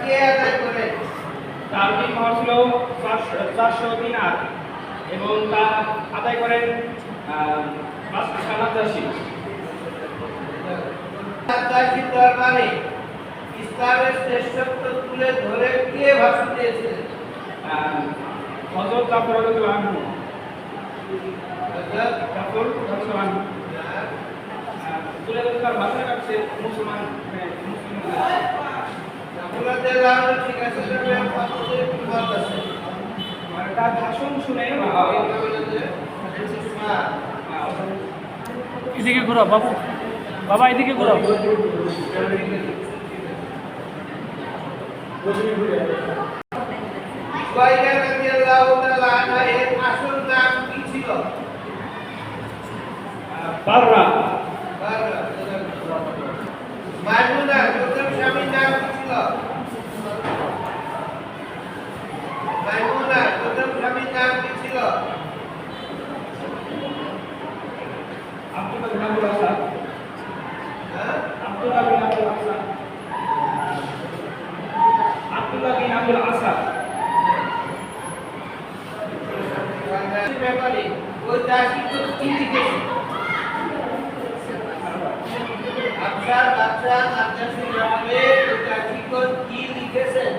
কে আদায় করে? তার খরচ ছিল 400 দিনার এবং তা আদায় করেন 587। দরবারে ইসলামের শ্রেষ্ঠত্ব তুলে ধরে কে ভাষণ দিয়েছিলেন? হযরত জাফর রাদিয়াল্লাহু আনহু। জাফর রাদিয়াল্লাহু আনহু তুলে ধরে তার ভাষণ কাটছে মুসলমান ঠিক আছে, মানে তার ভাষণ শুনে এদিকে ঘুরাও বাবু, বাবা এদিকে ঘুরাও। এর আসল নাম কি ছিল? বাররা। মাইমুনার প্রথম স্বামীর নাম কি ছিল? মাইমুনার প্রথম স্বামীর নাম কি ছিল? আব্দুল্লাহ বিন আবুল আসাদ। হ্যাঁ, আব্দুল্লাহ বিন আবুল আসাদ। আব্দুল্লাহ বিন আবুল আসাদ। ব্যাপারে ওই দাসী তো কি লিখেছে? আপনার বাচ্চা আব্বাসী ব্যাপারে ওই দাসী তো কি লিখেছেন?